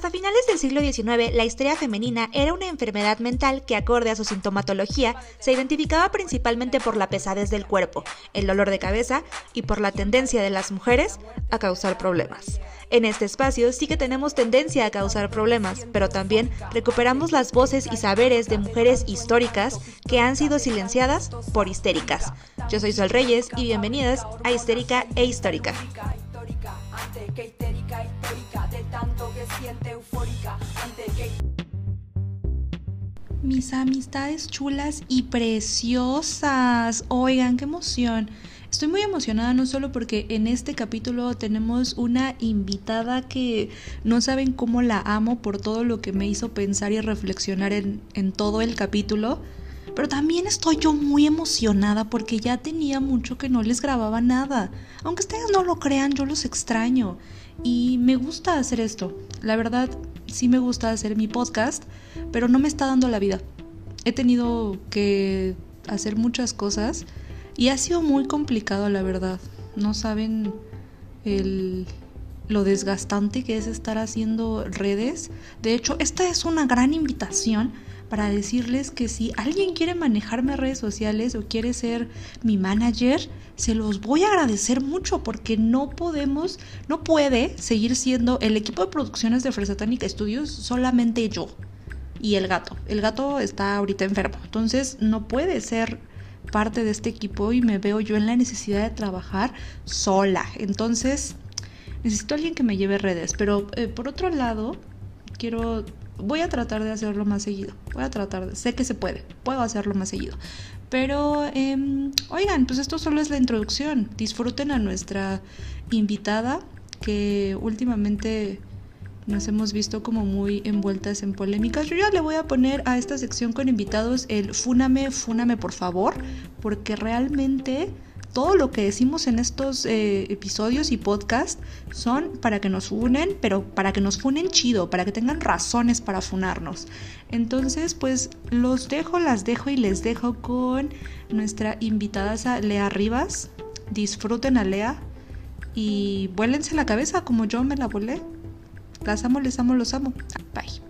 Hasta finales del siglo XIX, la histeria femenina era una enfermedad mental que, acorde a su sintomatología, se identificaba principalmente por la pesadez del cuerpo, el dolor de cabeza y por la tendencia de las mujeres a causar problemas. En este espacio sí que tenemos tendencia a causar problemas, pero también recuperamos las voces y saberes de mujeres históricas que han sido silenciadas por histéricas. Yo soy Sol Reyes y bienvenidas a Histérica e Histórica. Mis amistades chulas y preciosas. Oigan, qué emoción. Estoy muy emocionada no solo porque en este capítulo tenemos una invitada que no saben cómo la amo por todo lo que me hizo pensar y reflexionar en todo el capítulo, pero también estoy yo muy emocionada porque ya tenía mucho que no les grababa nada. Aunque ustedes no lo crean, yo los extraño y me gusta hacer esto. La verdad, sí me gusta hacer mi podcast, pero no me está dando la vida. He tenido que hacer muchas cosas y ha sido muy complicado, la verdad. No saben lo desgastante que es estar haciendo redes. De hecho, esta es una gran invitación para decirles que si alguien quiere manejarme redes sociales o quiere ser mi manager, se los voy a agradecer mucho porque no puede seguir siendo el equipo de producciones de Fresatánica Studios solamente yo y el gato. El gato está ahorita enfermo, entonces no puede ser parte de este equipo y me veo yo en la necesidad de trabajar sola. Entonces necesito a alguien que me lleve redes, pero por otro lado voy a tratar de hacerlo más seguido. Sé que se puedo hacerlo más seguido. Pero, oigan, pues esto solo es la introducción. Disfruten a nuestra invitada, que últimamente nos hemos visto como muy envueltas en polémicas. Yo ya le voy a poner a esta sección con invitados el fúname por favor, porque realmente todo lo que decimos en estos episodios y podcasts son para que nos funen, pero para que nos funen chido, para que tengan razones para funarnos. Entonces, pues las dejo y les dejo con nuestra invitada Lea Rivas. Disfruten a Lea y vuélense la cabeza como yo me la volé. Las amo, les amo, los amo. Bye.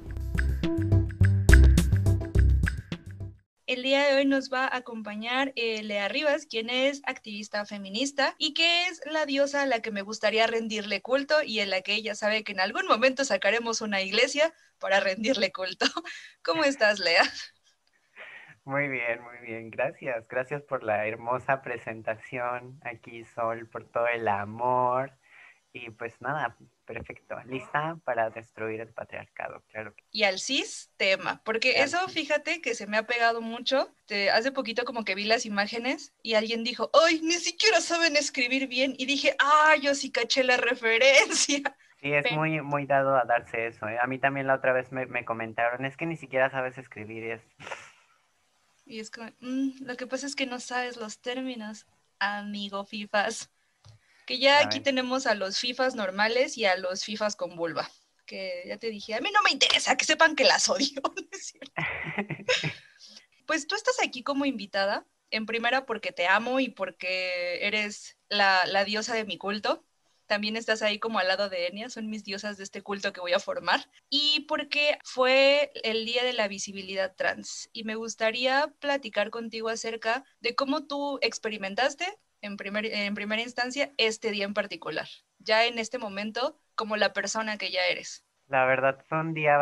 El día de hoy nos va a acompañar Lea Rivas, quien es activista feminista y que es la diosa a la que me gustaría rendirle culto y en la que ella sabe que en algún momento sacaremos una iglesia para rendirle culto. ¿Cómo estás, Lea? Muy bien. Gracias. Gracias por la hermosa presentación aquí, Sol, por todo el amor. Y pues nada, perfecto. Lista para destruir el patriarcado, claro. Y al sistema, porque eso, fíjate que se me ha pegado mucho. Hace poquito como que vi las imágenes y alguien dijo, ¡ay, ni siquiera saben escribir bien! Y dije, ¡ah, yo sí caché la referencia! Sí, es muy dado a darse eso, ¿eh? A mí también la otra vez me comentaron, es que ni siquiera sabes escribir. Y es como, lo que pasa es que no sabes los términos, amigo FIFAs. Que ya aquí tenemos a los FIFAs normales y a los FIFAs con vulva. Que ya te dije, a mí no me interesa, que sepan que las odio, ¿no es cierto? Pues tú estás aquí como invitada, en primera porque te amo y porque eres la diosa de mi culto. También estás ahí como al lado de Enya, son mis diosas de este culto que voy a formar. Y porque fue el Día de la Visibilidad Trans. Y me gustaría platicar contigo acerca de cómo tú experimentaste en primera instancia este día en particular. Ya en este momento, como la persona que ya eres. La verdad fue un día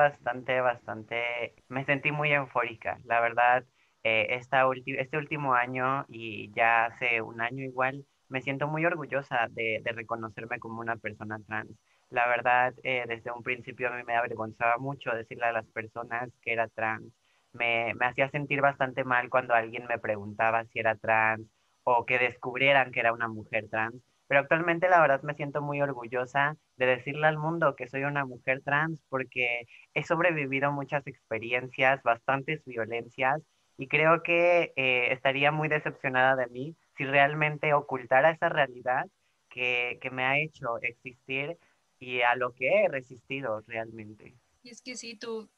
me sentí muy eufórica. La verdad, este último año y ya hace un año igual, me siento muy orgullosa de reconocerme como una persona trans. La verdad, desde un principio a mí me avergonzaba mucho decirle a las personas que era trans. Me hacía sentir bastante mal cuando alguien me preguntaba si era trans o que descubrieran que era una mujer trans. Pero actualmente la verdad me siento muy orgullosa de decirle al mundo que soy una mujer trans porque he sobrevivido muchas experiencias, bastantes violencias y creo que estaría muy decepcionada de mí si realmente ocultara esa realidad que me ha hecho existir y a lo que he resistido realmente. Y es que sí, tu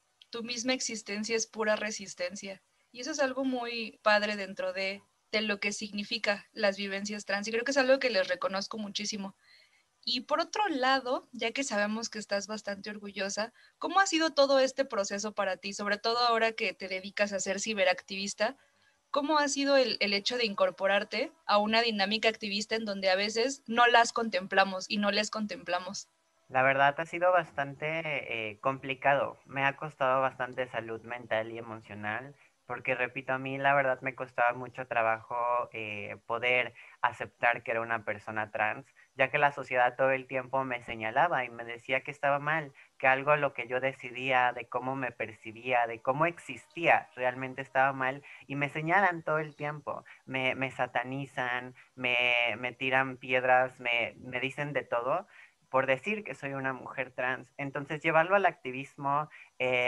misma existencia es pura resistencia. Y eso es algo muy padre dentro de lo que significa las vivencias trans. Y creo que es algo que les reconozco muchísimo. Y por otro lado, ya que sabemos que estás bastante orgullosa, ¿cómo ha sido todo este proceso para ti? Sobre todo ahora que te dedicas a ser ciberactivista, ¿cómo ha sido el hecho de incorporarte a una dinámica activista en donde a veces no las contemplamos y no les contemplamos? La verdad ha sido bastante complicado. Me ha costado bastante salud mental y emocional, porque repito, a mí la verdad me costaba mucho trabajo poder aceptar que era una persona trans, ya que la sociedad todo el tiempo me señalaba y me decía que estaba mal, que algo lo que yo decidía, de cómo me percibía, de cómo existía, realmente estaba mal y me señalan todo el tiempo, me satanizan, me tiran piedras, me dicen de todo por decir que soy una mujer trans. Entonces, llevarlo al activismo,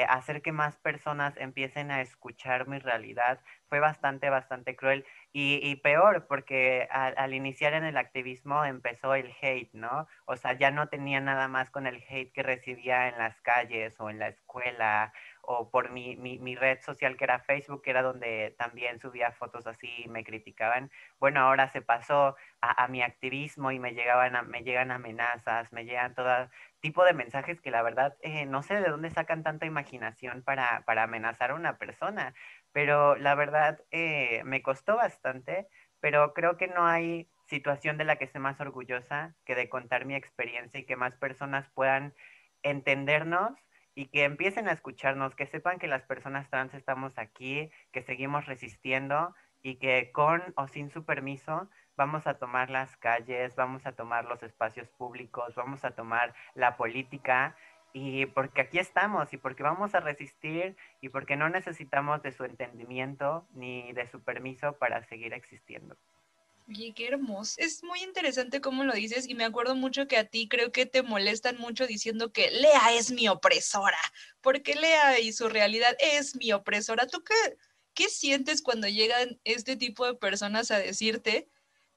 hacer que más personas empiecen a escuchar mi realidad, fue bastante cruel. Y peor, porque al iniciar en el activismo empezó el hate, ¿no? O sea, ya no tenía nada más con el hate que recibía en las calles o en la escuela o por mi red social que era Facebook, que era donde también subía fotos así y me criticaban. Bueno, ahora se pasó a mi activismo y me llegan amenazas, me llegan todo tipo de mensajes que la verdad no sé de dónde sacan tanta imaginación para amenazar a una persona, pero la verdad me costó bastante, pero creo que no hay situación de la que esté más orgullosa que de contar mi experiencia y que más personas puedan entendernos y que empiecen a escucharnos, que sepan que las personas trans estamos aquí, que seguimos resistiendo y que con o sin su permiso vamos a tomar las calles, vamos a tomar los espacios públicos, vamos a tomar la política y porque aquí estamos y porque vamos a resistir y porque no necesitamos de su entendimiento ni de su permiso para seguir existiendo. Oye, qué hermoso. Es muy interesante cómo lo dices y me acuerdo mucho que a ti creo que te molestan mucho diciendo que Lea es mi opresora, porque Lea y su realidad es mi opresora. ¿Tú qué sientes cuando llegan este tipo de personas a decirte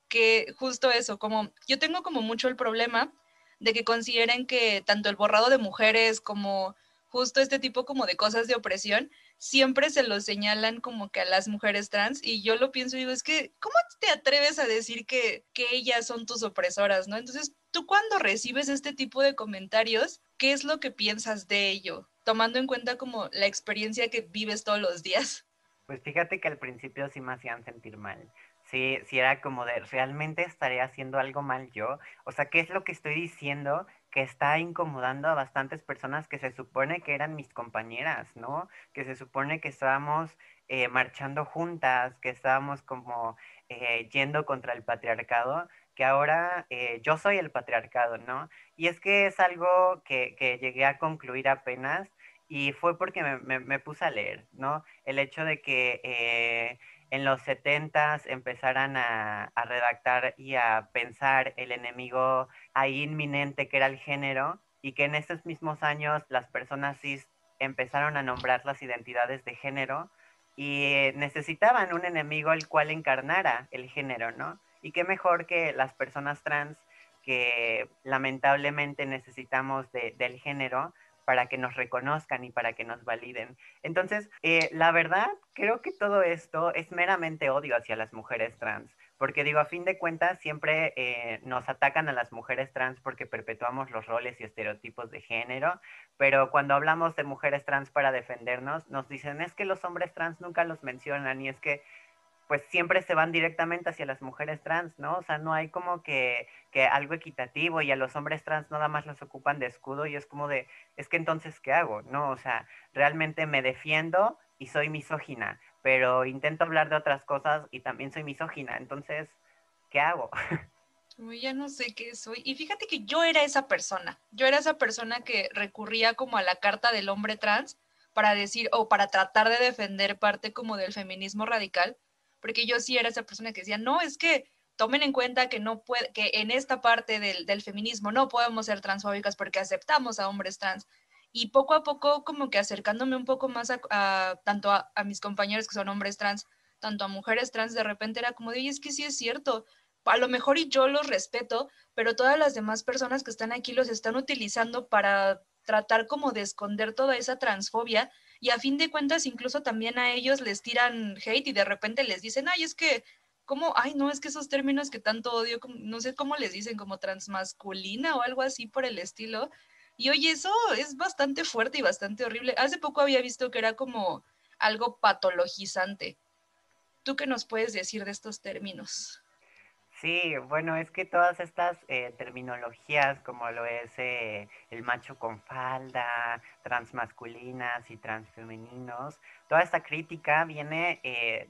que justo eso, como yo tengo como mucho el problema de que consideren que tanto el borrado de mujeres como justo este tipo como de cosas de opresión, siempre se lo señalan como que a las mujeres trans y yo lo pienso y digo, es que, ¿cómo te atreves a decir que ellas son tus opresoras, no? Entonces, tú cuando recibes este tipo de comentarios, ¿qué es lo que piensas de ello? Tomando en cuenta como la experiencia que vives todos los días. Pues fíjate que al principio sí me hacían sentir mal. Sí, sí era como de, ¿realmente estaré haciendo algo mal yo? O sea, ¿qué es lo que estoy diciendo que está incomodando a bastantes personas que se supone que eran mis compañeras, ¿no? Que se supone que estábamos marchando juntas, que estábamos como yendo contra el patriarcado, que ahora yo soy el patriarcado, ¿no? Y es que es algo que llegué a concluir apenas y fue porque me puse a leer, ¿no? El hecho de que en los setentas empezaran a redactar y a pensar el enemigo ahí inminente que era el género y que en estos mismos años las personas cis empezaron a nombrar las identidades de género y necesitaban un enemigo el cual encarnara el género, ¿no? Y qué mejor que las personas trans que lamentablemente necesitamos del género para que nos reconozcan y para que nos validen. Entonces, la verdad, creo que todo esto es meramente odio hacia las mujeres trans, porque digo, a fin de cuentas, siempre nos atacan a las mujeres trans porque perpetuamos los roles y estereotipos de género, pero cuando hablamos de mujeres trans para defendernos, nos dicen, es que los hombres trans nunca los mencionan y es que pues siempre se van directamente hacia las mujeres trans, ¿no? O sea, no hay como que algo equitativo y a los hombres trans nada más los ocupan de escudo y es como de, es que entonces, ¿qué hago? No, o sea, realmente me defiendo y soy misógina, pero intento hablar de otras cosas y también soy misógina, entonces, ¿qué hago? Uy, ya no sé qué soy. Y fíjate que yo era esa persona. Yo era esa persona que recurría como a la carta del hombre trans para decir o para tratar de defender parte como del feminismo radical, porque yo sí era esa persona que decía, no, es que tomen en cuenta que no puede, que en esta parte del feminismo no podemos ser transfóbicas porque aceptamos a hombres trans. Y poco a poco como que acercándome un poco más tanto a mis compañeros que son hombres trans, tanto a mujeres trans, de repente era como de, oye, es que sí es cierto, a lo mejor y yo los respeto, pero todas las demás personas que están aquí los están utilizando para tratar como de esconder toda esa transfobia y a fin de cuentas incluso también a ellos les tiran hate y de repente les dicen, ay, es que ¿Cómo? Ay, no, es que esos términos que tanto odio, no sé cómo les dicen, como transmasculina o algo así por el estilo. Y oye, eso es bastante fuerte y bastante horrible. Hace poco había visto que era como algo patologizante. ¿Tú qué nos puedes decir de estos términos? Sí, bueno, es que todas estas terminologías, como lo es el macho con falda, transmasculinas y transfemeninos, toda esta crítica viene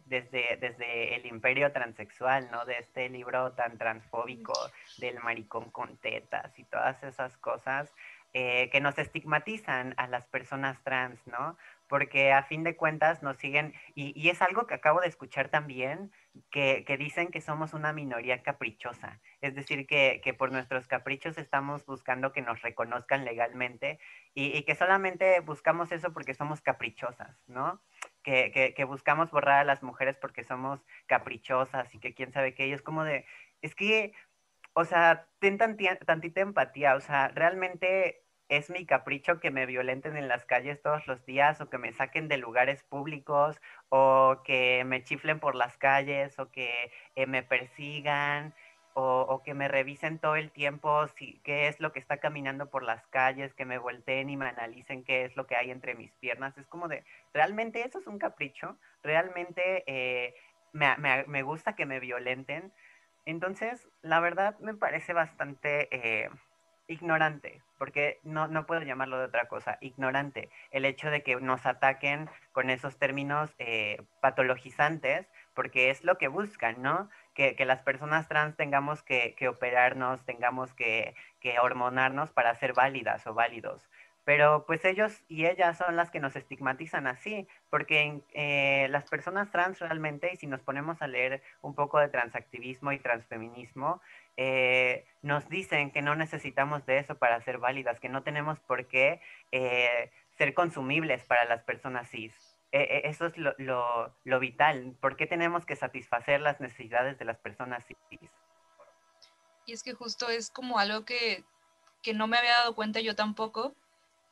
desde el imperio transexual, ¿no? De este libro tan transfóbico del maricón con tetas y todas esas cosas que nos estigmatizan a las personas trans, ¿no? Porque a fin de cuentas nos siguen, y es algo que acabo de escuchar también que dicen que somos una minoría caprichosa, es decir, que por nuestros caprichos estamos buscando que nos reconozcan legalmente y que solamente buscamos eso porque somos caprichosas, ¿no? Que buscamos borrar a las mujeres porque somos caprichosas y que quién sabe qué, y es como de, es que o sea, ten tantita empatía, o sea, realmente es mi capricho que me violenten en las calles todos los días o que me saquen de lugares públicos o que me chiflen por las calles o que me persigan o que me revisen todo el tiempo si, qué es lo que está caminando por las calles, que me volteen y me analicen qué es lo que hay entre mis piernas. Es como de, ¿realmente eso es un capricho? ¿Realmente me gusta que me violenten? Entonces, la verdad me parece bastante ignorante, porque no puedo llamarlo de otra cosa, ignorante, el hecho de que nos ataquen con esos términos patologizantes, porque es lo que buscan, ¿no? Que las personas trans tengamos que operarnos, tengamos que hormonarnos para ser válidas o válidos. Pero pues ellos y ellas son las que nos estigmatizan así, porque las personas trans realmente, y si nos ponemos a leer un poco de transactivismo y transfeminismo, nos dicen que no necesitamos de eso para ser válidas, que no tenemos por qué ser consumibles para las personas cis. Eso es lo vital. ¿Por qué tenemos que satisfacer las necesidades de las personas cis? Y es que justo es como algo que no me había dado cuenta yo tampoco,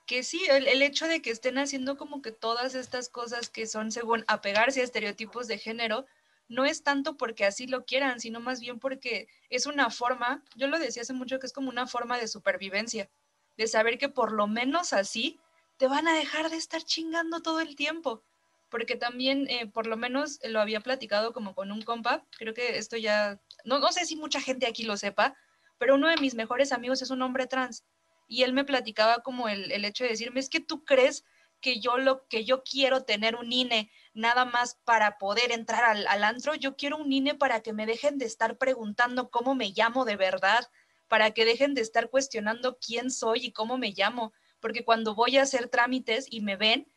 que sí, el hecho de que estén haciendo como que todas estas cosas que son según apegarse a estereotipos de género, no es tanto porque así lo quieran, sino más bien porque es una forma, yo lo decía hace mucho, que es como una forma de supervivencia, de saber que por lo menos así te van a dejar de estar chingando todo el tiempo. Porque también, por lo menos lo había platicado como con un compa, creo que esto ya, no sé si mucha gente aquí lo sepa, pero uno de mis mejores amigos es un hombre trans y él me platicaba como el hecho de decirme, es que tú crees que yo quiero tener un INE nada más para poder entrar al antro, yo quiero un INE para que me dejen de estar preguntando cómo me llamo de verdad, para que dejen de estar cuestionando quién soy y cómo me llamo, porque cuando voy a hacer trámites y me ven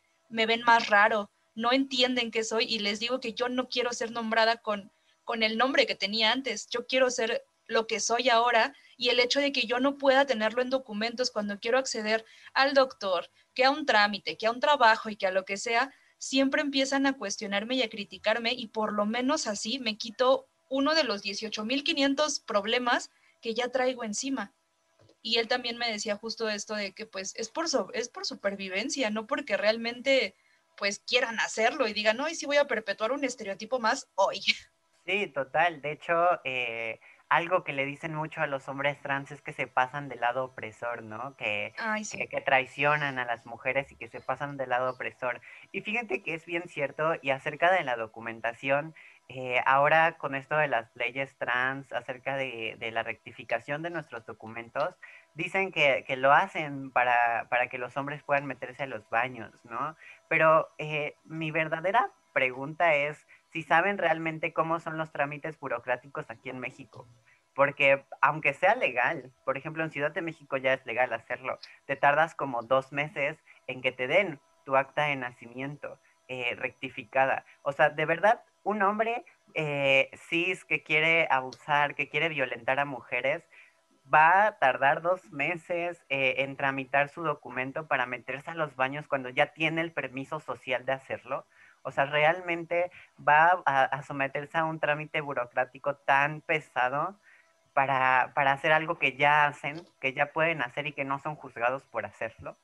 más raro, no entienden qué soy y les digo que yo no quiero ser nombrada con el nombre que tenía antes, yo quiero ser lo que soy ahora y el hecho de que yo no pueda tenerlo en documentos cuando quiero acceder al doctor, que a un trámite, que a un trabajo y que a lo que sea, siempre empiezan a cuestionarme y a criticarme y por lo menos así me quito uno de los 18,500 problemas que ya traigo encima. Y él también me decía justo esto de que pues es por supervivencia, no porque realmente pues quieran hacerlo y digan, no, y si voy a perpetuar un estereotipo más hoy. Sí, total. De hecho, algo que le dicen mucho a los hombres trans es que se pasan del lado opresor, ¿no? Ay, sí. Que traicionan a las mujeres y que se pasan del lado opresor. Y fíjate que es bien cierto, y acerca de la documentación, ahora con esto de las leyes trans, acerca de la rectificación de nuestros documentos, dicen que lo hacen para que los hombres puedan meterse a los baños, ¿no? Pero mi verdadera pregunta es si saben realmente cómo son los trámites burocráticos aquí en México. Porque aunque sea legal, por ejemplo, en Ciudad de México ya es legal hacerlo, te tardas como 2 meses en que te den tu acta de nacimiento rectificada. O sea, de verdad, un hombre cis que quiere abusar, que quiere violentar a mujeres, va a tardar 2 meses en tramitar su documento para meterse a los baños cuando ya tiene el permiso social de hacerlo. O sea, realmente va a someterse a un trámite burocrático tan pesado para hacer algo que ya hacen, que ya pueden hacer y que no son juzgados por hacerlo.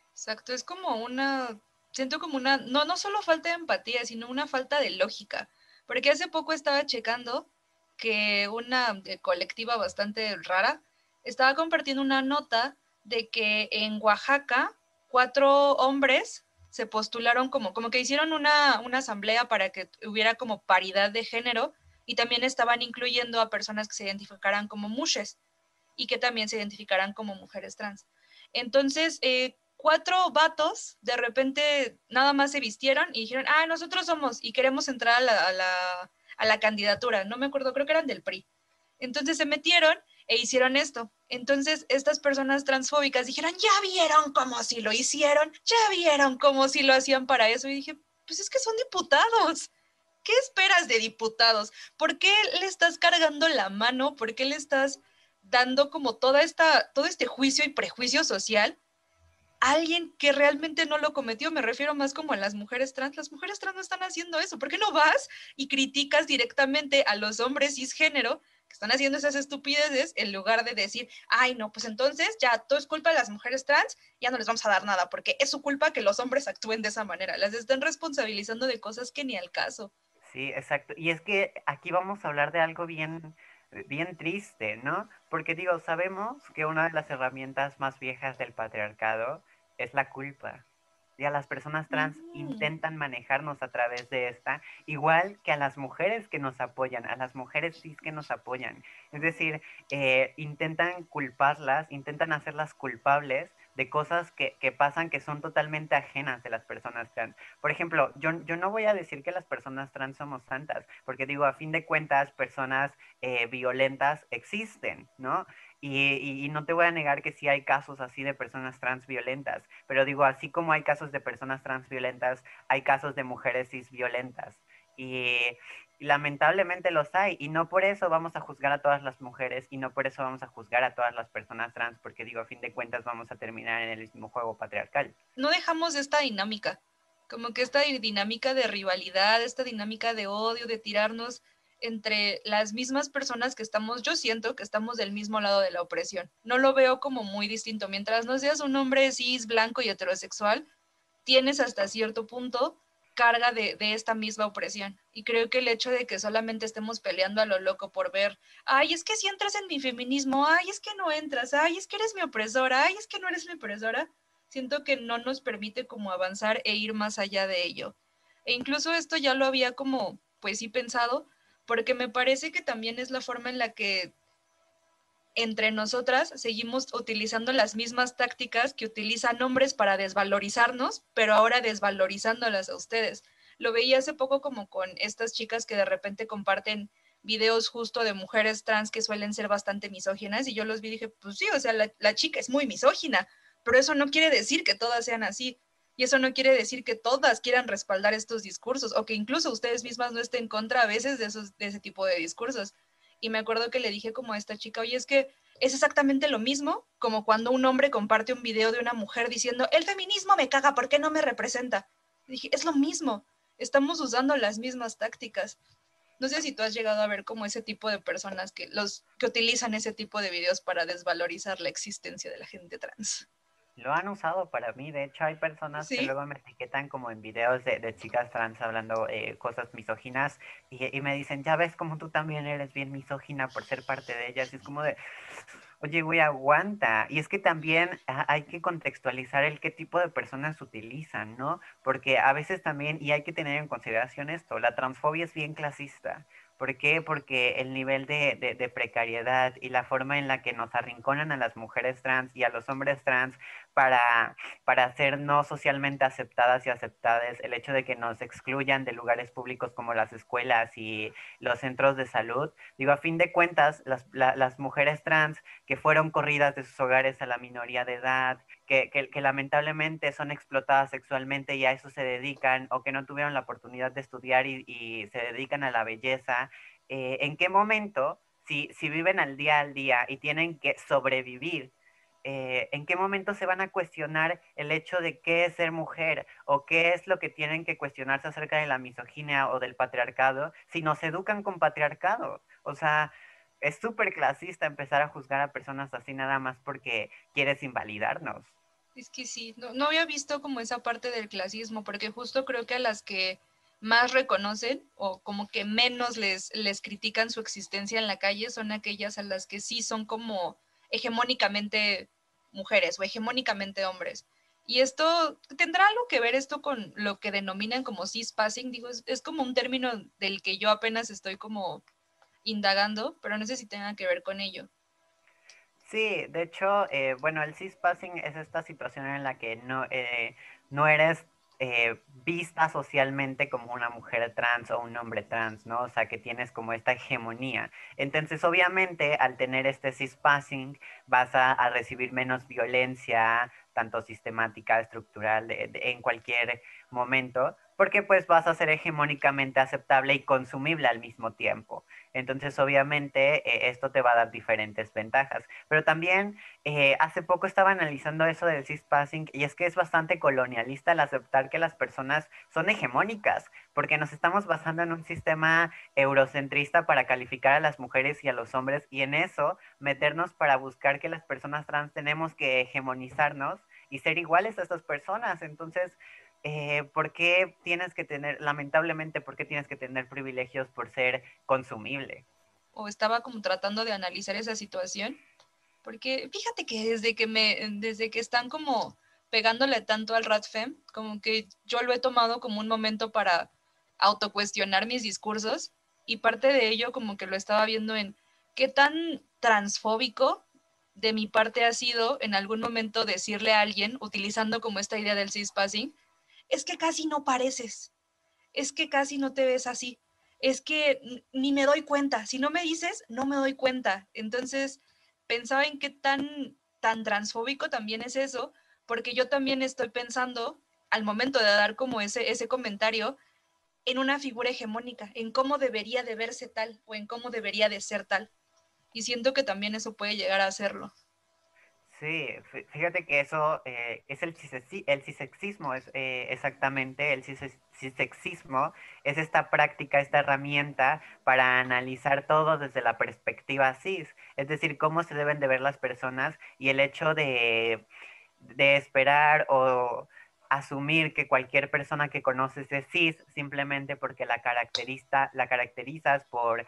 Exacto, es como una, siento como una, no solo falta de empatía, sino una falta de lógica, Porque hace poco estaba checando que una colectiva bastante rara estaba compartiendo una nota de que en Oaxaca 4 hombres se postularon como que hicieron una asamblea para que hubiera como paridad de género y también estaban incluyendo a personas que se identificaran como mushes y que también se identificaran como mujeres trans. Entonces, 4 vatos de repente nada más se vistieron y dijeron, nosotros somos y queremos entrar a la candidatura. No me acuerdo, creo que eran del PRI. Entonces se metieron e hicieron esto. Entonces estas personas transfóbicas dijeron, ya vieron cómo si lo hicieron, ya vieron cómo si lo hacían para eso. Y dije, pues es que son diputados. ¿Qué esperas de diputados? ¿Por qué le estás cargando la mano? ¿Por qué le estás dando como todo este juicio y prejuicio social a alguien que realmente no lo cometió? Me refiero más como a las mujeres trans. Las mujeres trans no están haciendo eso. ¿Por qué no vas y criticas directamente a los hombres cisgénero que están haciendo esas estupideces en lugar de decir, ay, no, pues entonces ya todo es culpa de las mujeres trans, ya no les vamos a dar nada porque es su culpa que los hombres actúen de esa manera? Las están responsabilizando de cosas que ni al caso. Sí, exacto. Y es que aquí vamos a hablar de algo bien triste, ¿no? Porque digo, sabemos que una de las herramientas más viejas del patriarcado es la culpa. Y a las personas trans intentan manejarnos a través de esta, igual que a las mujeres que nos apoyan, a las mujeres cis que nos apoyan. Es decir, intentan culparlas, intentan hacerlas culpables de cosas que pasan que son totalmente ajenas de las personas trans. Por ejemplo, yo no voy a decir que las personas trans somos santas, porque digo, a fin de cuentas, personas violentas existen, ¿no? Y no te voy a negar que sí hay casos así de personas trans violentas, pero digo, así como hay casos de personas trans violentas, hay casos de mujeres cis violentas. Y lamentablemente los hay, y no por eso vamos a juzgar a todas las mujeres, y no por eso vamos a juzgar a todas las personas trans, porque digo, a fin de cuentas vamos a terminar en el mismo juego patriarcal. No dejamos esta dinámica, como que esta dinámica de rivalidad, esta dinámica de odio, de tirarnos entre las mismas personas que estamos, yo siento que estamos del mismo lado de la opresión. No lo veo como muy distinto. Mientras no seas un hombre cis, blanco y heterosexual, tienes hasta cierto punto carga de esta misma opresión. Y creo que el hecho de que solamente estemos peleando a lo loco por ver, ay, es que si entras en mi feminismo, ay, es que no entras, ay, es que eres mi opresora, ay, es que no eres mi opresora, siento que no nos permite como avanzar e ir más allá de ello. E incluso esto ya lo había como, pues sí pensado, porque me parece que también es la forma en la que entre nosotras seguimos utilizando las mismas tácticas que utilizan hombres para desvalorizarnos, pero ahora desvalorizándolas a ustedes. Lo veía hace poco como con estas chicas que de repente comparten videos justo de mujeres trans que suelen ser bastante misóginas y yo los vi y dije, pues sí, o sea, la chica es muy misógina, pero eso no quiere decir que todas sean así. Y eso no quiere decir que todas quieran respaldar estos discursos o que incluso ustedes mismas no estén en contra a veces de ese tipo de discursos. Y me acuerdo que le dije como a esta chica, oye, es que es exactamente lo mismo como cuando un hombre comparte un video de una mujer diciendo, el feminismo me caga, ¿por qué no me representa? Y dije, es lo mismo, estamos usando las mismas tácticas. No sé si tú has llegado a ver como ese tipo de personas que utilizan ese tipo de videos para desvalorizar la existencia de la gente trans. Lo han usado para mí, de hecho hay personas que ¿Sí? luego me etiquetan como en videos de chicas trans hablando cosas misóginas y me dicen, ya ves como tú también eres bien misógina por ser parte de ellas, y es como de, oye, güey, aguanta. Y es que también hay que contextualizar el qué tipo de personas utilizan, ¿no? Porque a veces también, y hay que tener en consideración esto, la transfobia es bien clasista. ¿Por qué? Porque el nivel de precariedad y la forma en la que nos arrinconan a las mujeres trans y a los hombres trans para, para ser no socialmente aceptadas y aceptadas, el hecho de que nos excluyan de lugares públicos como las escuelas y los centros de salud, digo, a fin de cuentas, las mujeres trans que fueron corridas de sus hogares a la minoría de edad, que lamentablemente son explotadas sexualmente y a eso se dedican, o que no tuvieron la oportunidad de estudiar y se dedican a la belleza, ¿en qué momento, si viven al día y tienen que sobrevivir, en qué momento se van a cuestionar el hecho de qué es ser mujer o qué es lo que tienen que cuestionarse acerca de la misoginia o del patriarcado si nos educan con patriarcado? O sea, es súper clasista empezar a juzgar a personas así nada más porque quieres invalidarnos. Es que sí, no había visto como esa parte del clasismo, porque justo creo que a las que más reconocen o como que menos les critican su existencia en la calle son aquellas a las que sí son como hegemónicamente mujeres o hegemónicamente hombres. Y esto, ¿tendrá algo que ver esto con lo que denominan como cispassing? Digo, es como un término del que yo apenas estoy como indagando, pero no sé si tenga que ver con ello. Sí, de hecho, bueno, el cispassing es esta situación en la que no eres vista socialmente como una mujer trans o un hombre trans, ¿no? O sea, que tienes como esta hegemonía. Entonces, obviamente, al tener este cispassing, vas a recibir menos violencia, tanto sistemática, estructural, en cualquier momento, porque pues vas a ser hegemónicamente aceptable y consumible al mismo tiempo. Entonces, obviamente, esto te va a dar diferentes ventajas. Pero también hace poco estaba analizando eso del cispassing y es que es bastante colonialista el aceptar que las personas son hegemónicas, porque nos estamos basando en un sistema eurocentrista para calificar a las mujeres y a los hombres y en eso meternos para buscar que las personas trans tenemos que hegemonizarnos y ser iguales a estas personas. Entonces, ¿por qué tienes que tener, lamentablemente, por qué tienes que tener privilegios por ser consumible? O estaba como tratando de analizar esa situación, porque fíjate que desde que están como pegándole tanto al RADFEM, como que yo lo he tomado como un momento para autocuestionar mis discursos y parte de ello como que lo estaba viendo en qué tan transfóbico de mi parte ha sido en algún momento decirle a alguien, utilizando como esta idea del cispassing, es que casi no pareces, es que casi no te ves así, es que ni me doy cuenta, si no me dices, no me doy cuenta. Entonces, pensaba en qué tan transfóbico también es eso, porque yo también estoy pensando, al momento de dar como ese comentario, en una figura hegemónica, en cómo debería de verse tal o en cómo debería de ser tal. Y siento que también eso puede llegar a hacerlo. Sí, fíjate que eso es el cisexismo, es exactamente cisexismo, es esta práctica, esta herramienta para analizar todo desde la perspectiva cis, es decir, cómo se deben de ver las personas y el hecho de esperar o asumir que cualquier persona que conoces es cis simplemente porque la caracterizas por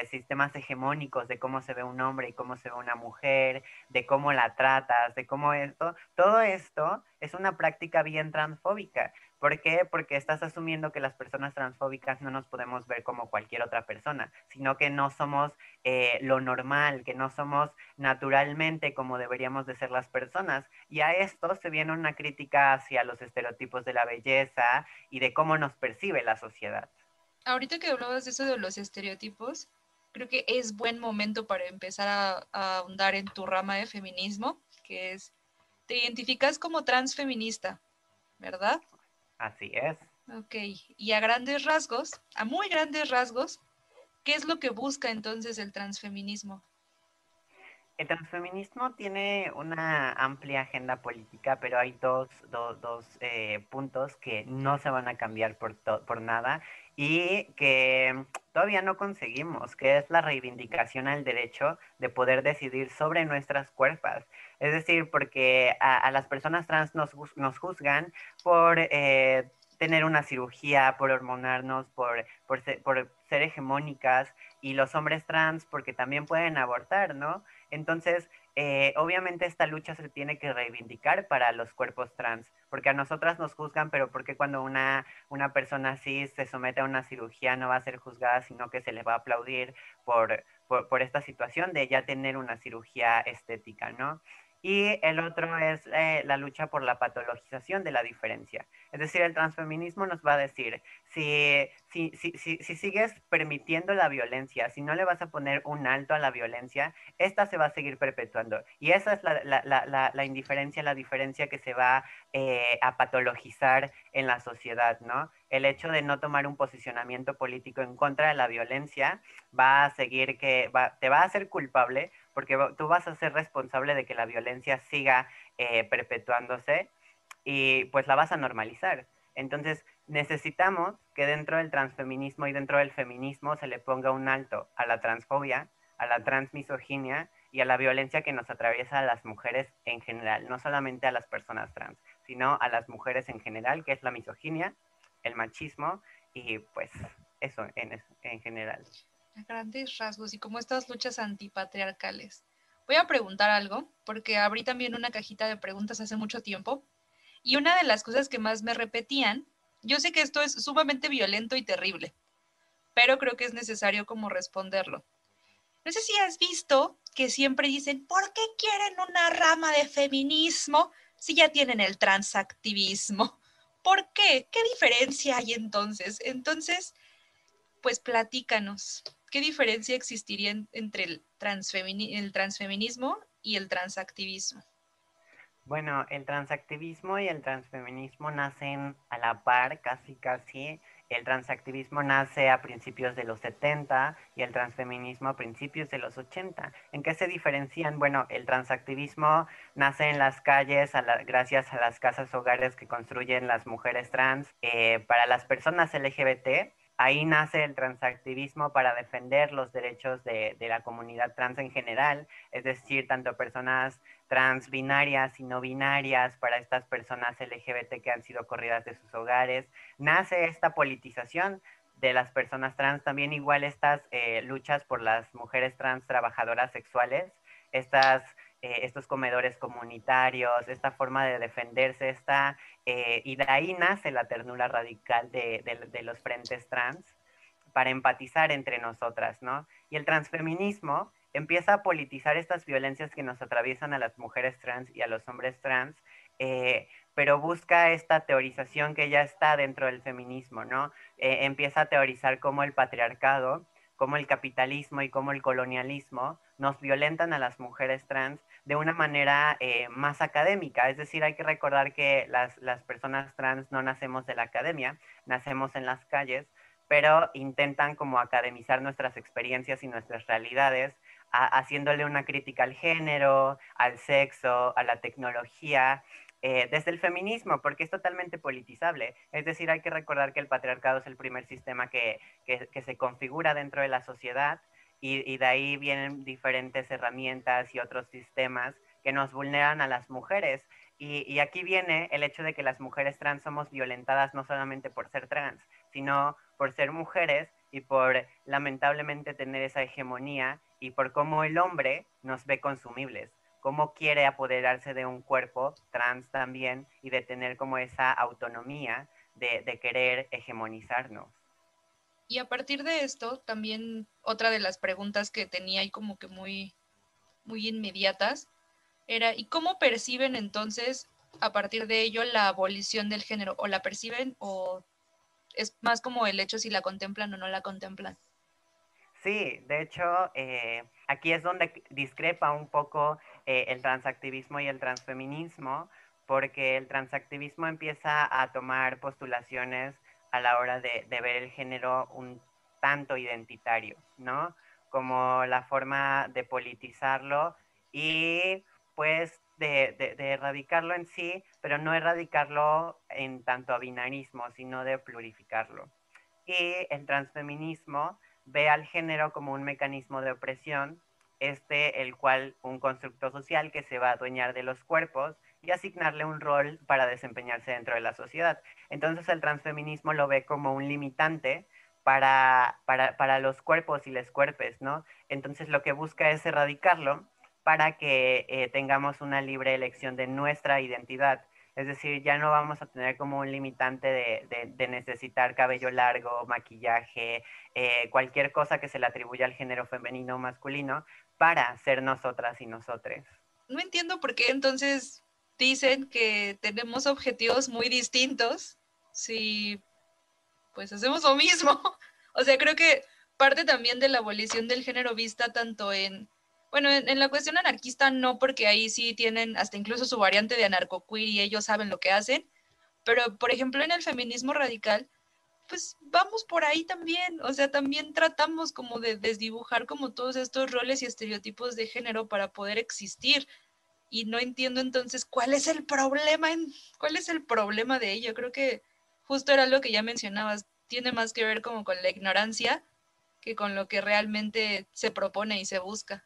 sistemas hegemónicos de cómo se ve un hombre y cómo se ve una mujer, de cómo la tratas, de cómo esto, todo esto es una práctica bien transfóbica. ¿Por qué? Porque estás asumiendo que las personas transfóbicas no nos podemos ver como cualquier otra persona, sino que no somos lo normal, que no somos naturalmente como deberíamos de ser las personas. Y a esto se viene una crítica hacia los estereotipos de la belleza y de cómo nos percibe la sociedad. Ahorita que hablabas de eso de los estereotipos, creo que es buen momento para empezar a ahondar en tu rama de feminismo, que es, te identificas como transfeminista, ¿verdad? Así es. Ok, y a grandes rasgos, a muy grandes rasgos, ¿qué es lo que busca entonces el transfeminismo? El transfeminismo tiene una amplia agenda política, pero hay dos puntos que no se van a cambiar por nada y que todavía no conseguimos, que es la reivindicación al derecho de poder decidir sobre nuestras cuerpos. Es decir, porque a las personas trans nos juzgan por tener una cirugía, por hormonarnos, por ser hegemónicas, y los hombres trans porque también pueden abortar, ¿no? Entonces, obviamente esta lucha se tiene que reivindicar para los cuerpos trans, porque a nosotras nos juzgan, pero porque cuando una persona así se somete a una cirugía no va a ser juzgada, sino que se le va a aplaudir por esta situación de ya tener una cirugía estética, ¿no? Y el otro es la lucha por la patologización de la diferencia. Es decir, el transfeminismo nos va a decir, si sigues permitiendo la violencia, si no le vas a poner un alto a la violencia, esta se va a seguir perpetuando. Y esa es la indiferencia, la diferencia que se va a patologizar en la sociedad, ¿no? El hecho de no tomar un posicionamiento político en contra de la violencia va a seguir te va a hacer culpable porque tú vas a ser responsable de que la violencia siga perpetuándose y pues la vas a normalizar. Entonces, necesitamos que dentro del transfeminismo y dentro del feminismo se le ponga un alto a la transfobia, a la transmisoginia y a la violencia que nos atraviesa a las mujeres en general, no solamente a las personas trans, sino a las mujeres en general, que es la misoginia, el machismo y pues eso en general. A grandes rasgos y como estas luchas antipatriarcales. Voy a preguntar algo, porque abrí también una cajita de preguntas hace mucho tiempo, y una de las cosas que más me repetían, yo sé que esto es sumamente violento y terrible, pero creo que es necesario como responderlo. No sé si has visto que siempre dicen, ¿por qué quieren una rama de feminismo si ya tienen el transactivismo? ¿Por qué? ¿Qué diferencia hay entonces? Entonces, pues platícanos, ¿qué diferencia existiría entre el transfeminismo y el transactivismo? Bueno, el transactivismo y el transfeminismo nacen a la par, casi casi. El transactivismo nace a principios de los 70 y el transfeminismo a principios de los 80. ¿En qué se diferencian? Bueno, el transactivismo nace en las calles gracias a las casas hogares que construyen las mujeres trans. Para las personas LGBT, ahí nace el transactivismo para defender los derechos de la comunidad trans en general, es decir, tanto personas transbinarias y no binarias, para estas personas LGBT que han sido corridas de sus hogares. Nace esta politización de las personas trans, también igual estas luchas por las mujeres trans trabajadoras sexuales, estos comedores comunitarios, esta forma de defenderse, y de ahí nace la ternura radical de los frentes trans para empatizar entre nosotras, ¿no? Y el transfeminismo empieza a politizar estas violencias que nos atraviesan a las mujeres trans y a los hombres trans, pero busca esta teorización que ya está dentro del feminismo, ¿no? Empieza a teorizar cómo el patriarcado, cómo el capitalismo y cómo el colonialismo nos violentan a las mujeres trans de una manera más académica. Es decir, hay que recordar que las personas trans no nacemos de la academia, nacemos en las calles, pero intentan como academizar nuestras experiencias y nuestras realidades, haciéndole una crítica al género, al sexo, a la tecnología, desde el feminismo, porque es totalmente politizable. Es decir, hay que recordar que el patriarcado es el primer sistema que se configura dentro de la sociedad, y de ahí vienen diferentes herramientas y otros sistemas que nos vulneran a las mujeres. Y aquí viene el hecho de que las mujeres trans somos violentadas no solamente por ser trans, sino por ser mujeres y por lamentablemente tener esa hegemonía, y por cómo el hombre nos ve consumibles, cómo quiere apoderarse de un cuerpo trans también y de tener como esa autonomía de querer hegemonizarnos. Y a partir de esto, también otra de las preguntas que tenía y como que muy inmediatas era, ¿y cómo perciben entonces a partir de ello la abolición del género? ¿O la perciben o es más como el hecho si la contemplan o no la contemplan? Sí, de hecho, aquí es donde discrepa un poco el transactivismo y el transfeminismo, porque el transactivismo empieza a tomar postulaciones a la hora de ver el género un tanto identitario, ¿no? Como la forma de politizarlo y pues de erradicarlo en sí, pero no erradicarlo en tanto a binarismo, sino de plurificarlo. Y el transfeminismo ve al género como un mecanismo de opresión, el cual un constructo social que se va a adueñar de los cuerpos y asignarle un rol para desempeñarse dentro de la sociedad. Entonces el transfeminismo lo ve como un limitante para los cuerpos y les cuerpes, ¿no? Entonces lo que busca es erradicarlo para que tengamos una libre elección de nuestra identidad. Es decir, ya no vamos a tener como un limitante de necesitar cabello largo, maquillaje, cualquier cosa que se le atribuya al género femenino o masculino para ser nosotras y nosotres. No entiendo por qué entonces dicen que tenemos objetivos muy distintos si pues hacemos lo mismo. O sea, creo que parte también de la abolición del género vista tanto bueno, en la cuestión anarquista no, porque ahí sí tienen hasta incluso su variante de anarcoqueer y ellos saben lo que hacen, pero por ejemplo en el feminismo radical, pues vamos por ahí también, o sea, también tratamos como de desdibujar como todos estos roles y estereotipos de género para poder existir. Y no entiendo entonces cuál es el problema de ello. Creo que justo era lo que ya mencionabas, tiene más que ver como con la ignorancia que con lo que realmente se propone y se busca.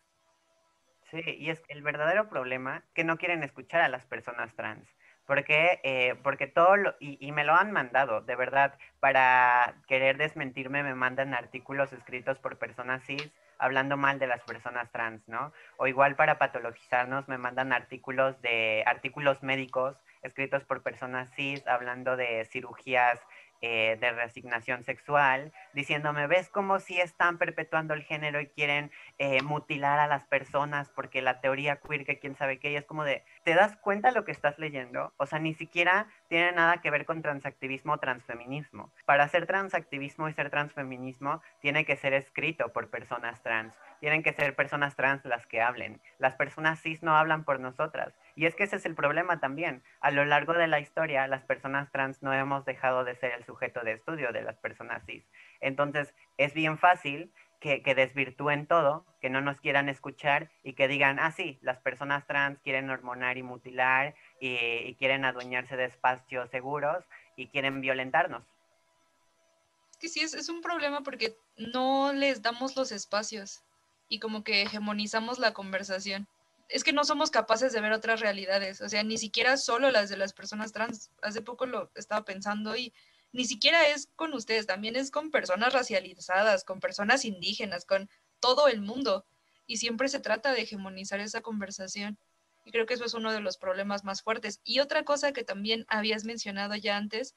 Sí, y es que el verdadero problema es que no quieren escuchar a las personas trans. Porque todo y me lo han mandado, de verdad, para querer desmentirme me mandan artículos escritos por personas cis hablando mal de las personas trans, ¿no? O igual para patologizarnos me mandan artículos médicos escritos por personas cis hablando de cirugías de resignación sexual, diciéndome, ¿ves cómo si están perpetuando el género y quieren mutilar a las personas porque la teoría queer, que quién sabe qué, y es como de, ¿te das cuenta lo que estás leyendo? O sea, ni siquiera tiene nada que ver con transactivismo o transfeminismo. Para ser transactivismo y ser transfeminismo, tiene que ser escrito por personas trans. Tienen que ser personas trans las que hablen. Las personas cis no hablan por nosotras. Y es que ese es el problema también. A lo largo de la historia, las personas trans no hemos dejado de ser el sujeto de estudio de las personas cis. Entonces, es bien fácil que desvirtúen todo, que no nos quieran escuchar y que digan, ah, sí, las personas trans quieren hormonar y mutilar y quieren adueñarse de espacios seguros y quieren violentarnos. Que sí, es un problema porque no les damos los espacios y como que hegemonizamos la conversación. Es que no somos capaces de ver otras realidades, o sea, ni siquiera solo las de las personas trans. Hace poco lo estaba pensando y ni siquiera es con ustedes, también es con personas racializadas, con personas indígenas, con todo el mundo. Y siempre se trata de hegemonizar esa conversación. Y creo que eso es uno de los problemas más fuertes. Y otra cosa que también habías mencionado ya antes,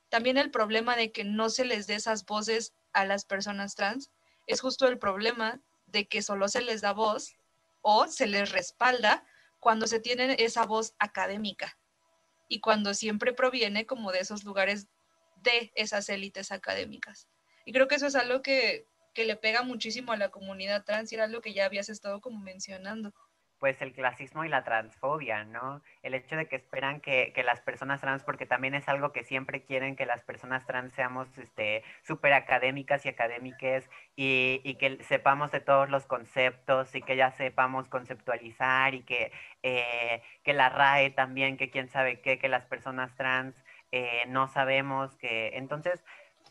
también el problema de que no se les dé esas voces a las personas trans es justo el problema de que solo se les da voz o se les respalda cuando se tiene esa voz académica y cuando siempre proviene como de esos lugares de esas élites académicas. Y creo que eso es algo que le pega muchísimo a la comunidad trans y era algo que ya habías estado como mencionando. Pues el clasismo y la transfobia, ¿no? El hecho de que esperan que las personas trans, porque también es algo que siempre quieren que las personas trans seamos súper académicas y académiques y que sepamos de todos los conceptos y que ya sepamos conceptualizar y que la RAE también, que quién sabe qué, que las personas trans no sabemos que... Entonces,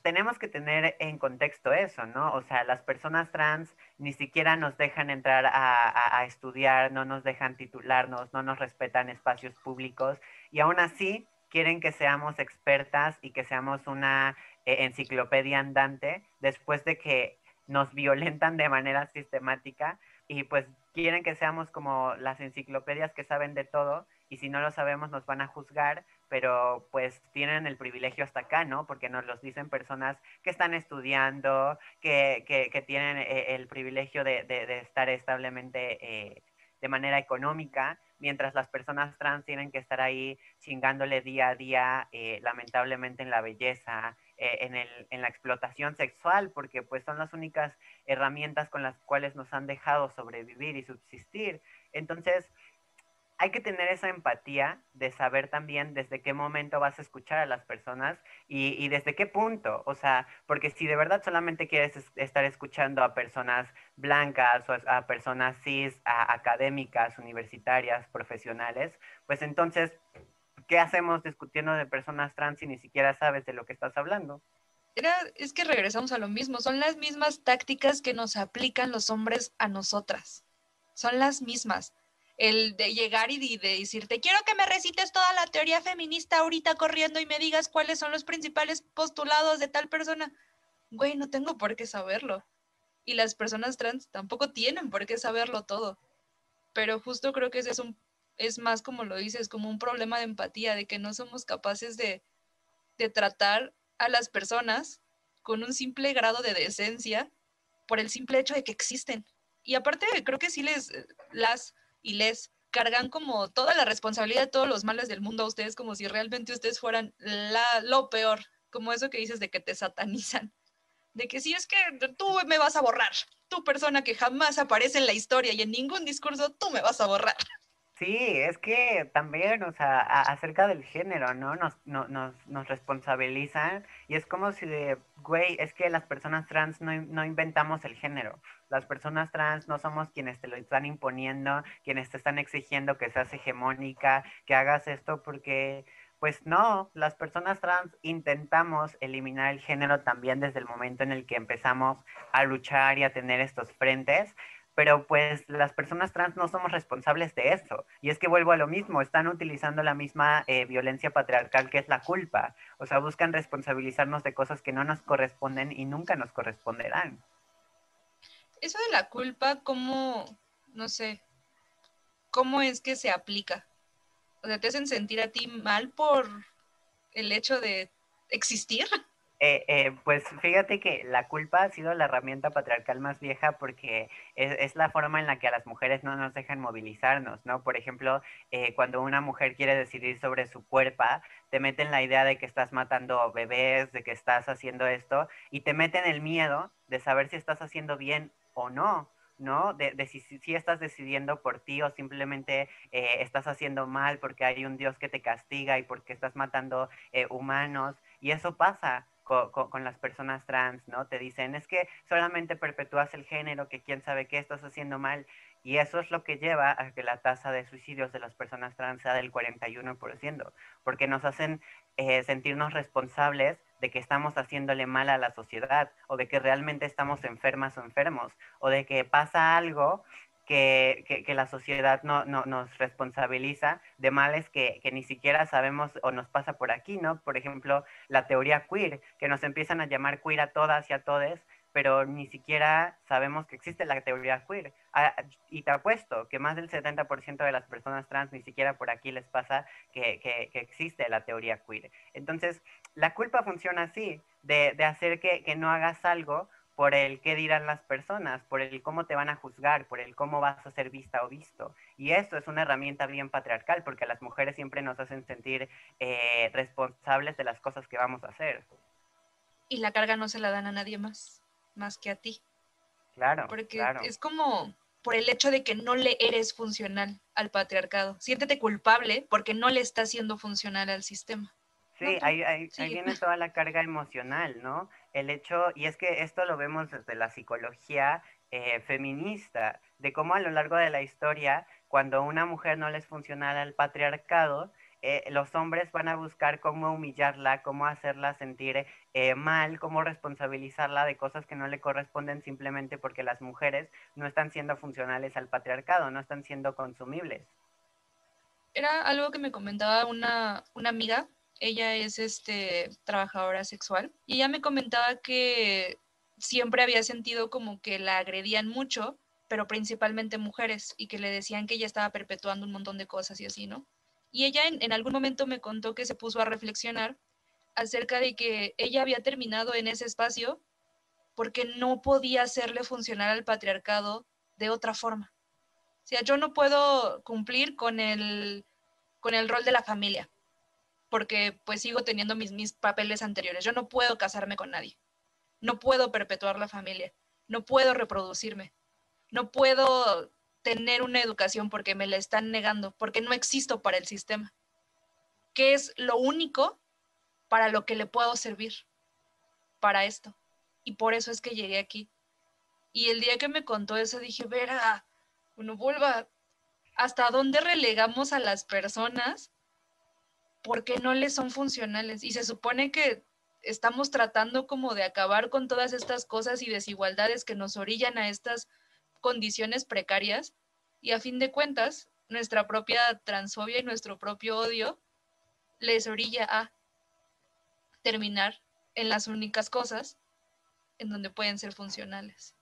tenemos que tener en contexto eso, ¿no? O sea, las personas trans ni siquiera nos dejan entrar a estudiar, no nos dejan titularnos, no nos respetan espacios públicos y aún así quieren que seamos expertas y que seamos una enciclopedia andante después de que nos violentan de manera sistemática y pues quieren que seamos como las enciclopedias que saben de todo y si no lo sabemos nos van a juzgar, pero pues tienen el privilegio hasta acá, ¿no? Porque nos los dicen personas que están estudiando, que tienen el privilegio de estar establemente de manera económica, mientras las personas trans tienen que estar ahí chingándole día a día, lamentablemente en la belleza, en la explotación sexual, porque pues son las únicas herramientas con las cuales nos han dejado sobrevivir y subsistir. Entonces, hay que tener esa empatía de saber también desde qué momento vas a escuchar a las personas y desde qué punto. O sea, porque si de verdad solamente quieres estar escuchando a personas blancas o a personas cis, a académicas, universitarias, profesionales, pues entonces, ¿qué hacemos discutiendo de personas trans si ni siquiera sabes de lo que estás hablando? Es que regresamos a lo mismo, son las mismas tácticas que nos aplican los hombres a nosotras, son las mismas. El de llegar y de decirte, quiero que me recites toda la teoría feminista ahorita corriendo y me digas cuáles son los principales postulados de tal persona. Güey, no tengo por qué saberlo. Y las personas trans tampoco tienen por qué saberlo todo. Pero justo creo que ese es más como lo dices, como un problema de empatía, de que no somos capaces de tratar a las personas con un simple grado de decencia por el simple hecho de que existen. Y aparte, creo que sí las y les cargan como toda la responsabilidad de todos los males del mundo a ustedes, como si realmente ustedes fueran lo peor, como eso que dices de que te satanizan, de que si es que tú me vas a borrar, tú persona que jamás aparece en la historia y en ningún discurso, tú me vas a borrar. Sí, es que también, o sea, acerca del género, ¿no? Nos responsabilizan y es como si de, güey, es que las personas trans no inventamos el género. Las personas trans no somos quienes te lo están imponiendo, quienes te están exigiendo que seas hegemónica, que hagas esto, porque, pues no, las personas trans intentamos eliminar el género también desde el momento en el que empezamos a luchar y a tener estos frentes, pero pues las personas trans no somos responsables de eso. Y es que vuelvo a lo mismo, están utilizando la misma violencia patriarcal que es la culpa. O sea, buscan responsabilizarnos de cosas que no nos corresponden y nunca nos corresponderán. Eso de la culpa, ¿cómo, no sé, cómo es que se aplica? O sea, ¿te hacen sentir a ti mal por el hecho de existir? Pues fíjate que la culpa ha sido la herramienta patriarcal más vieja porque es la forma en la que a las mujeres no nos dejan movilizarnos, ¿no? Por ejemplo, cuando una mujer quiere decidir sobre su cuerpo, te meten la idea de que estás matando bebés, de que estás haciendo esto, y te meten el miedo de saber si estás haciendo bien o no. ¿No? De si estás decidiendo por ti o simplemente estás haciendo mal porque hay un Dios que te castiga y porque estás matando humanos. Y eso pasa con las personas trans, ¿no? Te dicen, es que solamente perpetúas el género, que quién sabe qué estás haciendo mal. Y eso es lo que lleva a que la tasa de suicidios de las personas trans sea del 41%, porque nos hacen sentirnos responsables de que estamos haciéndole mal a la sociedad, o de que realmente estamos enfermas o enfermos, o de que pasa algo que la sociedad no nos responsabiliza de males que ni siquiera sabemos o nos pasa por aquí, ¿no? Por ejemplo, la teoría queer, que nos empiezan a llamar queer a todas y a todes, pero ni siquiera sabemos que existe la teoría queer. Y te apuesto que más del 70% de las personas trans ni siquiera por aquí les pasa que existe la teoría queer. Entonces, la culpa funciona así, de hacer que no hagas algo por el qué dirán las personas, por el cómo te van a juzgar, por el cómo vas a ser vista o visto. Y esto es una herramienta bien patriarcal, porque a las mujeres siempre nos hacen sentir responsables de las cosas que vamos a hacer. Y la carga no se la dan a nadie más que a ti. Claro, Porque claro. es como por el hecho de que no le eres funcional al patriarcado. Siéntete culpable porque no le estás siendo funcional al sistema. No, Sí, tú, ahí sigue. viene toda la carga emocional, ¿no? El hecho, y es que esto lo vemos desde la psicología feminista, de cómo a lo largo de la historia, cuando una mujer no les funciona al patriarcado, los hombres van a buscar cómo humillarla, cómo hacerla sentir mal, cómo responsabilizarla de cosas que no le corresponden simplemente porque las mujeres no están siendo funcionales al patriarcado, no están siendo consumibles. Era algo que me comentaba una amiga. Ella es trabajadora sexual y ella me comentaba que siempre había sentido como que la agredían mucho, pero principalmente mujeres, y que le decían que ella estaba perpetuando un montón de cosas y así, ¿no? Y ella en algún momento me contó que se puso a reflexionar acerca de que ella había terminado en ese espacio porque no podía hacerle funcionar al patriarcado de otra forma. O sea, yo no puedo cumplir con el rol de la familia, porque pues sigo teniendo mis papeles anteriores. Yo no puedo casarme con nadie, no puedo perpetuar la familia, no puedo reproducirme, no puedo tener una educación porque me la están negando, porque no existo para el sistema, que es lo único para lo que le puedo servir, para esto. Y por eso es que llegué aquí. Y el día que me contó eso dije, Vera, uno vuelva, ¿hasta dónde relegamos a las personas porque no les son funcionales? Y se supone que estamos tratando como de acabar con todas estas cosas y desigualdades que nos orillan a estas condiciones precarias, y a fin de cuentas nuestra propia transfobia y nuestro propio odio les orilla a terminar en las únicas cosas en donde pueden ser funcionales.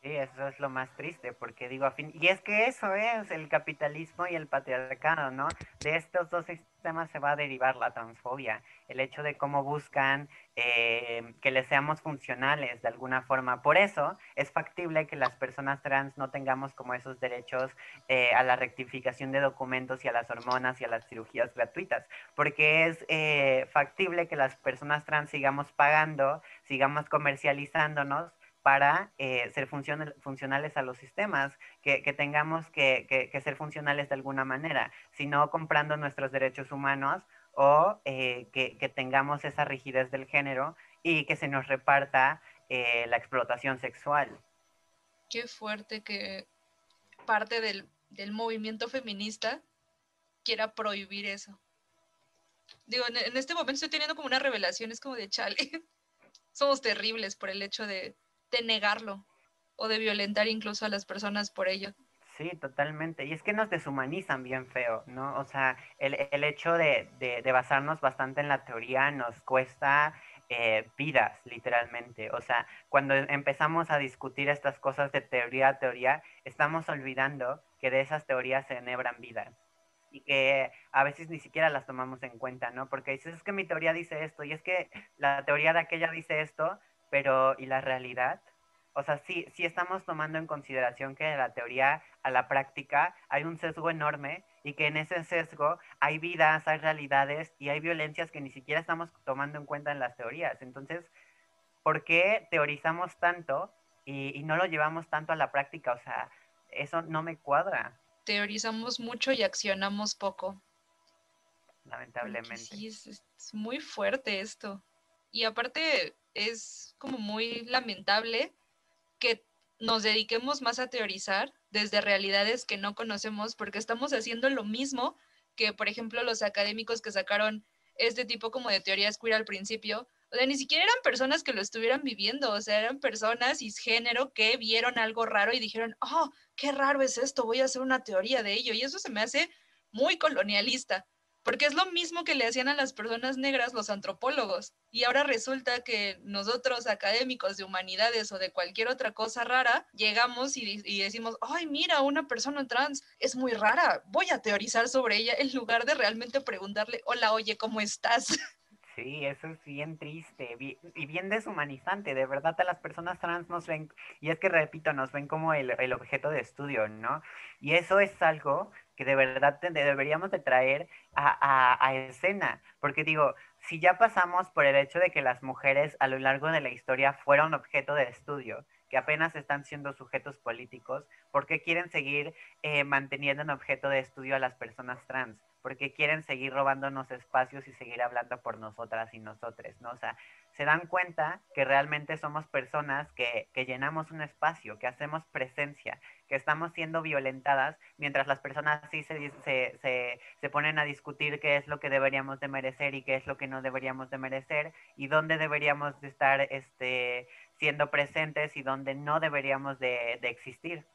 Sí, eso es lo más triste, porque digo, a fin, y es que eso es el capitalismo y el patriarcado, ¿no? De estos dos sistemas se va a derivar la transfobia, el hecho de cómo buscan que les seamos funcionales de alguna forma. Por eso es factible que las personas trans no tengamos como esos derechos a la rectificación de documentos y a las hormonas y a las cirugías gratuitas, porque es factible que las personas trans sigamos pagando, sigamos comercializándonos para ser funcionales a los sistemas, que tengamos que ser funcionales de alguna manera, sino comprando nuestros derechos humanos o que tengamos esa rigidez del género y que se nos reparta la explotación sexual. Qué fuerte que parte del movimiento feminista quiera prohibir eso. Digo, en este momento estoy teniendo como una revelación, es como de chale, somos terribles por el hecho de negarlo. o de violentar incluso a las personas por ello. Sí, totalmente. Y es que nos deshumanizan bien feo, ¿no? O sea, el hecho de basarnos bastante en la teoría nos cuesta vidas, literalmente. O sea, cuando empezamos a discutir estas cosas de teoría a teoría, estamos olvidando que de esas teorías se enhebran vidas. Y que a veces ni siquiera las tomamos en cuenta, ¿no? Porque dices, es que mi teoría dice esto, y es que la teoría de aquella dice esto, pero ¿y la realidad? O sea, sí estamos tomando en consideración que de la teoría a la práctica hay un sesgo enorme y que en ese sesgo hay vidas, hay realidades y hay violencias que ni siquiera estamos tomando en cuenta en las teorías. Entonces, ¿por qué teorizamos tanto y no lo llevamos tanto a la práctica? O sea, eso no me cuadra, Teorizamos mucho y accionamos poco. Porque lamentablemente. sí, es muy fuerte esto. Y aparte es como muy lamentable que nos dediquemos más a teorizar desde realidades que no conocemos, porque estamos haciendo lo mismo que, por ejemplo, los académicos que sacaron este tipo como de teorías queer al principio. O sea, ni siquiera eran personas que lo estuvieran viviendo, o sea, eran personas cisgénero que vieron algo raro y dijeron, oh, qué raro es esto, voy a hacer una teoría de ello. Y eso se me hace muy colonialista, porque es lo mismo que le hacían a las personas negras los antropólogos. Y ahora resulta que nosotros, académicos de humanidades o de cualquier otra cosa rara, llegamos y decimos, ay, mira, una persona trans es muy rara, voy a teorizar sobre ella en lugar de realmente preguntarle, hola, oye, ¿cómo estás? Sí, eso es bien triste y bien deshumanizante. De verdad a las personas trans nos ven, y es que repito, nos ven como el objeto de estudio, ¿no? Y eso es algo que de verdad deberíamos de traer a escena, porque digo, si ya pasamos por el hecho de que las mujeres a lo largo de la historia fueron objeto de estudio, que apenas están siendo sujetos políticos, ¿por qué quieren seguir manteniendo en objeto de estudio a las personas trans? Porque quieren seguir robándonos espacios y seguir hablando por nosotras y nosotres, ¿no? O sea, se dan cuenta que realmente somos personas que llenamos un espacio, que hacemos presencia, que estamos siendo violentadas, mientras las personas sí se ponen a discutir qué es lo que deberíamos de merecer y qué es lo que no deberíamos de merecer y dónde deberíamos de estar siendo presentes y dónde no deberíamos de existir.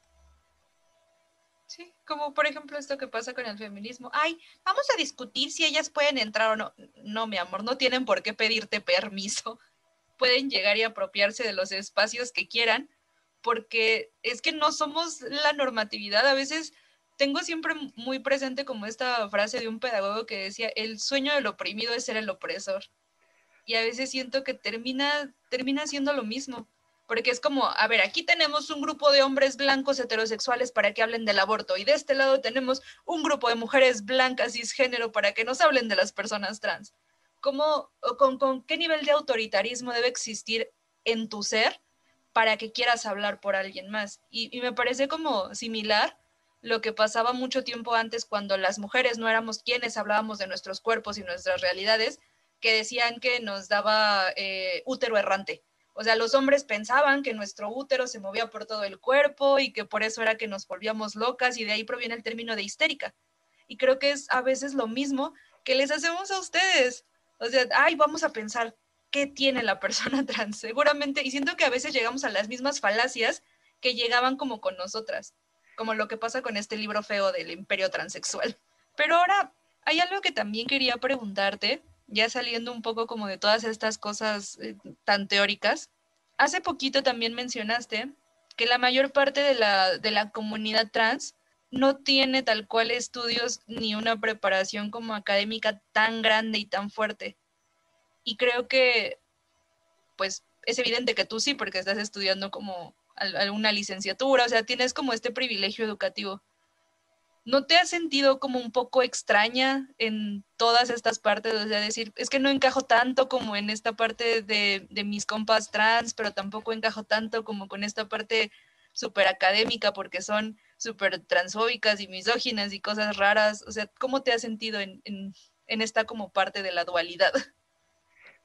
Sí, como por ejemplo esto que pasa con el feminismo. Ay, vamos a discutir si ellas pueden entrar o no. No, mi amor, no tienen por qué pedirte permiso. Pueden llegar y apropiarse de los espacios que quieran, porque es que no somos la normatividad. A veces tengo siempre muy presente como esta frase de un pedagogo que decía, el sueño del oprimido es ser el opresor. Y a veces siento que termina siendo lo mismo. Porque es como, a ver, aquí tenemos un grupo de hombres blancos heterosexuales para que hablen del aborto y de este lado tenemos un grupo de mujeres blancas cisgénero para que nos hablen de las personas trans. ¿Cómo, con qué nivel de autoritarismo debe existir en tu ser para que quieras hablar por alguien más? Y me parece como similar lo que pasaba mucho tiempo antes cuando las mujeres no éramos quienes hablábamos de nuestros cuerpos y nuestras realidades, que decían que nos daba útero errante. O sea, los hombres pensaban que nuestro útero se movía por todo el cuerpo y que por eso era que nos volvíamos locas y de ahí proviene el término de histérica. Y creo que es a veces lo mismo que les hacemos a ustedes. O sea, ay, vamos a pensar qué tiene la persona trans. Seguramente, y siento que a veces llegamos a las mismas falacias que llegaban como con nosotras, como lo que pasa con este libro feo del imperio transexual. Pero ahora hay algo que también quería preguntarte, ya saliendo un poco como de todas estas cosas tan teóricas. Hace poquito también mencionaste que la mayor parte de la comunidad trans no tiene tal cual estudios ni una preparación como académica tan grande y tan fuerte. Y creo que, pues, es evidente que tú sí, porque estás estudiando como alguna licenciatura, o sea, tienes como este privilegio educativo. ¿No te has sentido como un poco extraña en todas estas partes? O sea, decir, es que no encajo tanto como en esta parte de mis compas trans, pero tampoco encajo tanto como con esta parte súper académica porque son súper transfóbicas y misóginas y cosas raras. O sea, ¿cómo te has sentido en esta como parte de la dualidad?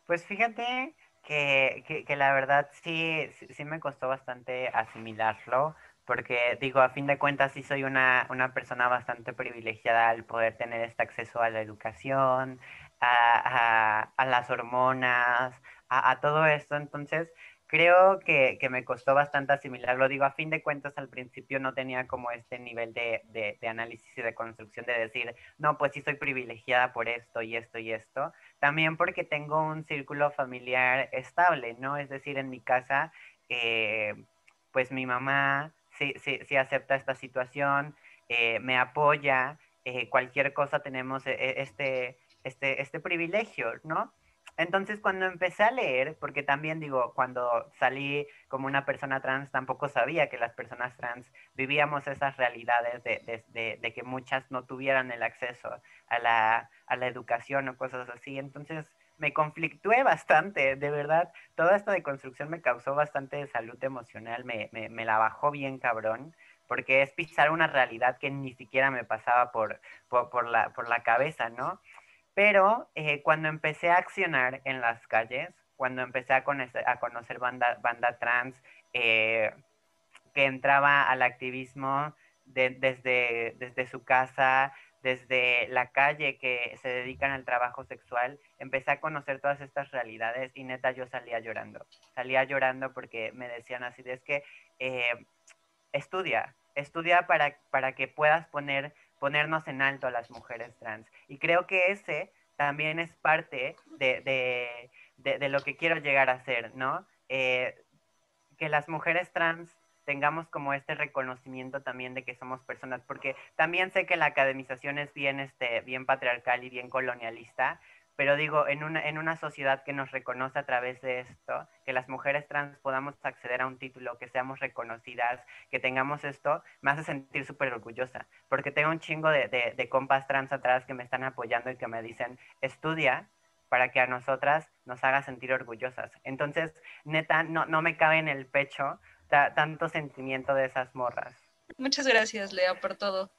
Pues fíjate que la verdad sí me costó bastante asimilarlo, porque digo, a fin de cuentas sí soy una persona bastante privilegiada al poder tener este acceso a la educación, a las hormonas, a todo esto. Entonces, Creo que me costó bastante asimilarlo. Digo, a fin de cuentas, al principio no tenía como este nivel de análisis y de construcción de decir, no, pues sí soy privilegiada por esto y esto y esto. También porque tengo un círculo familiar estable, ¿no? Es decir, en mi casa, eh, pues mi mamá sí acepta esta situación, me apoya, cualquier cosa tenemos este privilegio, ¿no? Entonces, cuando empecé a leer, porque también digo, cuando salí como una persona trans, tampoco sabía que las personas trans vivíamos esas realidades de que muchas no tuvieran el acceso a la educación o cosas así. Entonces, me conflictué bastante, de verdad. Toda esta deconstrucción me causó bastante salud emocional, me la bajó bien cabrón, porque es pisar una realidad que ni siquiera me pasaba por la cabeza, ¿no? Pero cuando empecé a accionar en las calles, cuando empecé a conocer banda trans, eh, que entraba al activismo desde su casa, desde la calle, que se dedican al trabajo sexual, empecé a conocer todas estas realidades y neta yo salía llorando porque me decían así, de, es que eh, estudia para que puedas ponernos en alto a las mujeres trans. Y creo que ese también es parte de lo que quiero llegar a ser, ¿no? Que las mujeres trans tengamos como este reconocimiento también de que somos personas, porque también sé que la academización es bien, bien patriarcal y bien colonialista, pero digo, en una sociedad que nos reconoce a través de esto, que las mujeres trans podamos acceder a un título, que seamos reconocidas, que tengamos esto, me hace sentir súper orgullosa, porque tengo un chingo de compas trans atrás que me están apoyando y que me dicen, estudia para que a nosotras nos haga sentir orgullosas. Entonces, neta, no me cabe en el pecho tanto sentimiento de esas morras. Muchas gracias, Lea, por todo,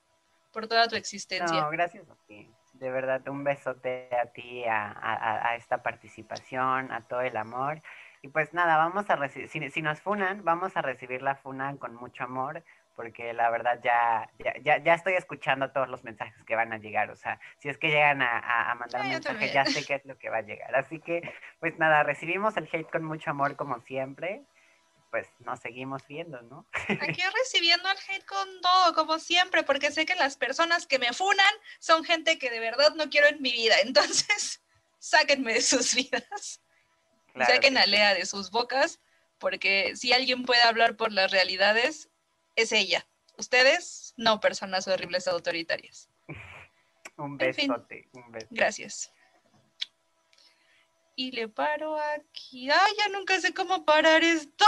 por toda tu existencia. No, gracias a ti. De verdad, un besote a ti, a esta participación, a todo el amor. Y pues nada, vamos a recibir, si nos funan, vamos a recibir la funa con mucho amor, porque la verdad ya estoy escuchando todos los mensajes que van a llegar. O sea, si es que llegan a mandar Ah, yo mensajes, también. ya sé qué es lo que va a llegar. Así que, pues nada, recibimos el hate con mucho amor como siempre. Pues nos seguimos viendo, ¿no? Aquí recibiendo el hate con todo, como siempre, porque sé que las personas que me funan son gente que de verdad no quiero en mi vida. Entonces, sáquenme de sus vidas y Claro saquen que a sí. Lea de sus bocas, porque si alguien puede hablar por las realidades, es ella. Ustedes, no personas horribles autoritarias. Un En fin, besote, un besote. gracias. Y le paro aquí. Ay, ya nunca sé cómo parar esto.